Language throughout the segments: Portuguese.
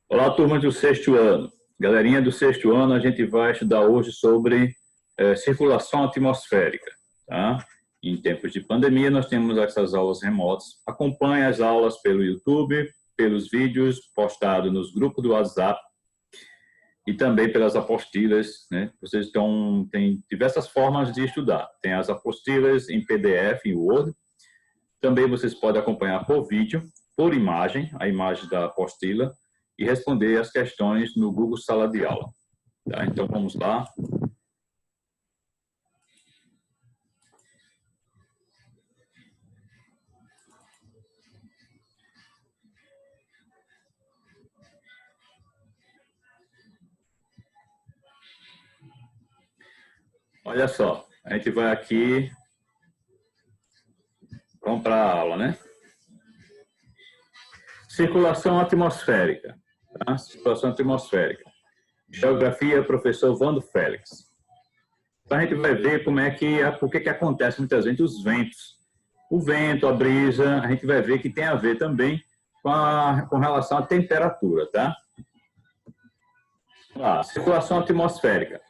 Olá, turma do sexto ano. Galerinha do sexto ano, a gente vai estudar hoje sobre circulação atmosférica. Tá? Em tempos de pandemia, nós temos essas aulas remotas. Acompanhe as aulas pelo YouTube, pelos vídeos postados nos grupos do WhatsApp e também pelas apostilas. Né? Vocês têm diversas formas de estudar. Tem as apostilas em PDF, em Word. Também vocês podem acompanhar por vídeo, por imagem, a imagem da apostila, e responder as questões no Google Sala de Aula. Tá? Então, vamos lá. Olha só, a gente vai aqui, vamos para a aula, né? Circulação atmosférica. Tá? Circulação atmosférica. Geografia, professor Vando Félix. Então, a gente vai ver como é que, por que acontece muitas vezes os ventos. O vento, a brisa, a gente vai ver que tem a ver também com relação à temperatura, tá? Circulação atmosférica.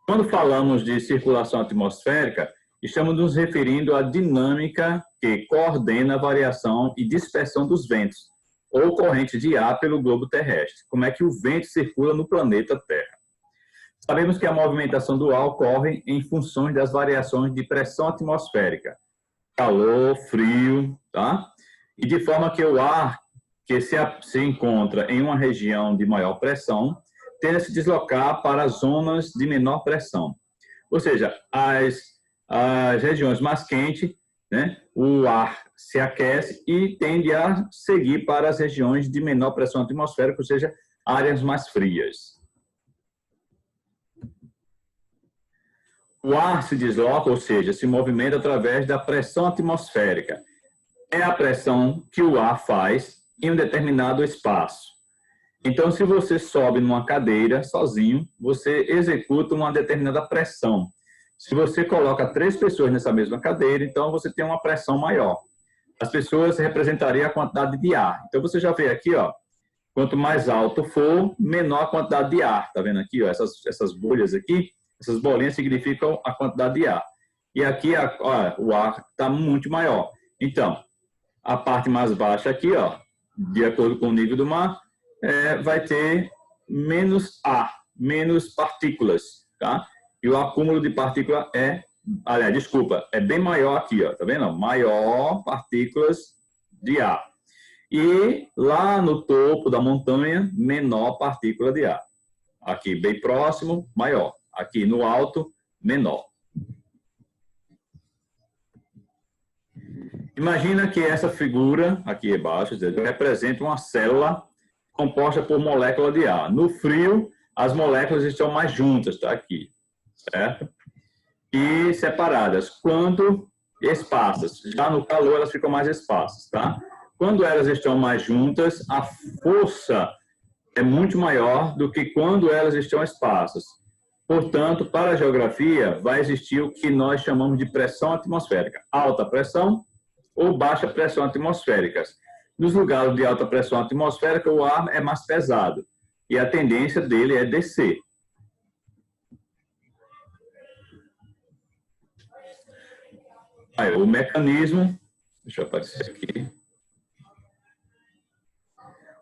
Quando falamos de circulação atmosférica, estamos nos referindo à dinâmica que coordena a variação e dispersão dos ventos, ou correntes de ar pelo globo terrestre. Como é que o vento circula no planeta Terra. Sabemos que a movimentação do ar ocorre em função das variações de pressão atmosférica, calor, frio, tá? E de forma que o ar que se encontra em uma região de maior pressão tende a se deslocar para zonas de menor pressão. Ou seja, as regiões mais quentes, né, o ar se aquece e tende a seguir para as regiões de menor pressão atmosférica, ou seja, áreas mais frias. O ar se desloca, ou seja, se movimenta através da pressão atmosférica. É a pressão que o ar faz em um determinado espaço. Então, se você sobe numa cadeira sozinho, você executa uma determinada pressão. Se você coloca 3 pessoas nessa mesma cadeira, então você tem uma pressão maior. As pessoas representariam a quantidade de ar. Então, você já vê aqui, ó, quanto mais alto for, menor a quantidade de ar. Tá vendo aqui, ó, essas bolhas aqui? Essas bolinhas significam a quantidade de ar. E aqui, ó, o ar está muito maior. Então, a parte mais baixa aqui, ó, de acordo com o nível do mar, vai ter menos ar, menos partículas, tá? E o acúmulo de partícula é bem maior aqui, ó, tá vendo? Maior partículas de ar. E lá no topo da montanha, menor partícula de ar. Aqui bem próximo, maior. Aqui no alto, menor. Imagina que essa figura, aqui embaixo, representa uma célula composta por molécula de ar. No frio, as moléculas estão mais juntas, tá? Aqui, certo? E separadas. Quando esparsas. Já no calor, elas ficam mais esparsas, tá? Quando elas estão mais juntas, a força é muito maior do que quando elas estão esparsas. Portanto, para a geografia, vai existir o que nós chamamos de pressão atmosférica. Alta pressão ou baixa pressão atmosférica. Nos lugares de alta pressão atmosférica, o ar é mais pesado e a tendência dele é descer. Aí, o mecanismo, deixa eu aparecer aqui.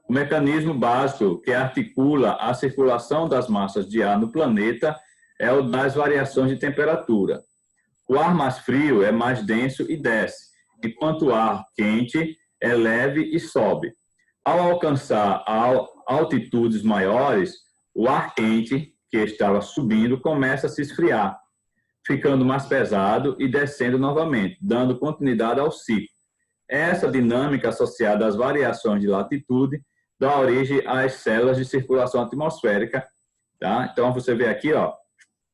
O mecanismo básico que articula a circulação das massas de ar no planeta é o das variações de temperatura. O ar mais frio é mais denso e desce, enquanto o ar quente é leve e sobe. Ao alcançar altitudes maiores, o ar quente, que estava subindo, começa a se esfriar, ficando mais pesado e descendo novamente, dando continuidade ao ciclo. Essa dinâmica associada às variações de latitude dá origem às células de circulação atmosférica. Tá? Então, você vê aqui, ó,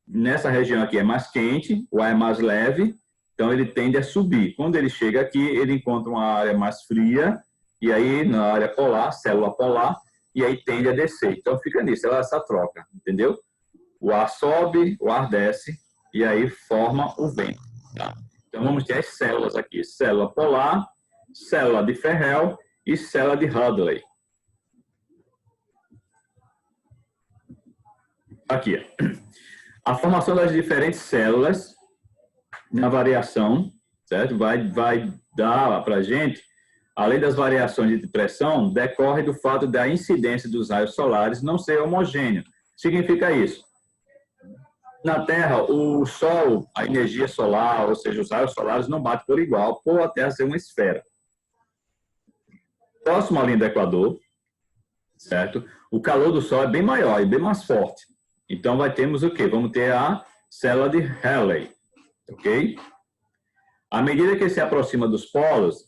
nessa região aqui é mais quente, o ar é mais leve, então ele tende a subir. Quando ele chega aqui, ele encontra uma área mais fria, e aí na área polar, célula polar, e aí tende a descer. Então fica nisso, essa troca, entendeu? O ar sobe, o ar desce, e aí forma o vento. Tá? Então vamos ter as células aqui, célula polar, célula de Ferrel e célula de Hadley. Aqui, a formação das diferentes células na variação, certo? Vai dar para a gente, além das variações de pressão, decorre do fato da incidência dos raios solares não ser homogêneo. Significa isso. Na Terra, o Sol, a energia solar, ou seja, os raios solares não batem por igual, por a Terra ser uma esfera. Próximo à linha do Equador, certo? O calor do Sol é bem maior e bem mais forte. Então, termos o quê? Vamos ter a célula de Rayleigh, ok? À medida que se aproxima dos polos,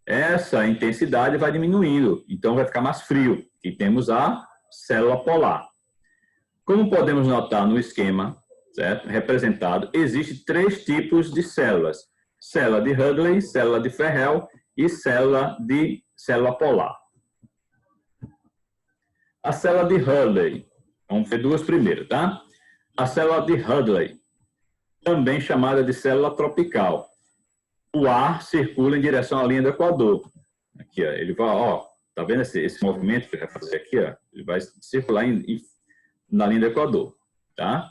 essa intensidade vai diminuindo, então vai ficar mais frio. E temos a célula polar. Como podemos notar no esquema, certo? Representado, existem 3 tipos de células: célula de Rayleigh, célula de Ferrel e célula polar. A célula de Rayleigh, vamos ver 2 primeiro, tá? A célula de Rayleigh, também chamada de célula tropical. O ar circula em direção à linha do Equador. Aqui, ó, ele vai, ó, tá vendo esse movimento que ele vai fazer aqui, ó? Ele vai circular na linha do Equador, tá?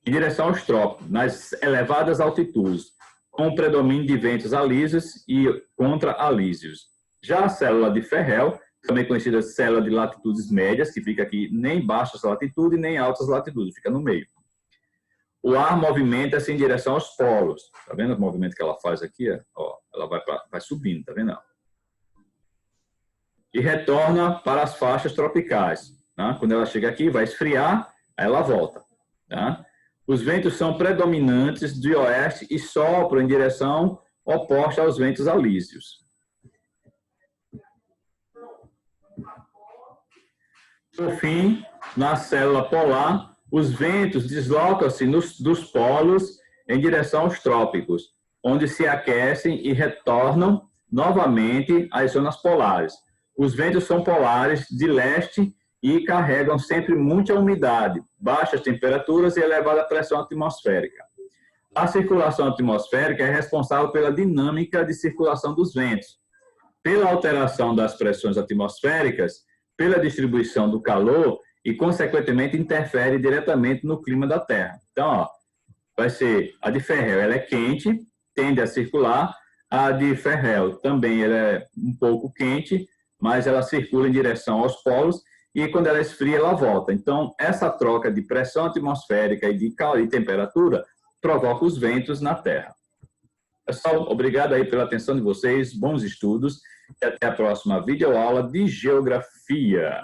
Em direção aos trópicos, nas elevadas altitudes, com predomínio de ventos alísios e contra-alísios. Já a célula de Ferrel, também conhecida célula de latitudes médias, que fica aqui nem baixas latitudes nem altas latitudes, fica no meio. O ar movimenta-se em direção aos polos. Tá vendo o movimento que ela faz aqui? Ó, ela vai subindo, tá vendo? E retorna para as faixas tropicais. Tá? Quando ela chega aqui, vai esfriar, aí ela volta. Tá? Os ventos são predominantes de oeste e sopram em direção oposta aos ventos alísios. Por fim, na célula polar, os ventos deslocam-se dos polos em direção aos trópicos, onde se aquecem e retornam novamente às zonas polares. Os ventos são polares de leste e carregam sempre muita umidade, baixas temperaturas e elevada pressão atmosférica. A circulação atmosférica é responsável pela dinâmica de circulação dos ventos, pela alteração das pressões atmosféricas, pela distribuição do calor e, consequentemente, interfere diretamente no clima da Terra. Então, ó, vai ser a de Ferrel, ela é quente, tende a circular. A de Ferrel também ela é um pouco quente, mas ela circula em direção aos polos e, quando ela esfria, ela volta. Então, essa troca de pressão atmosférica e de calor e temperatura provoca os ventos na Terra. Pessoal, obrigado aí pela atenção de vocês, bons estudos e até a próxima videoaula de Geografia.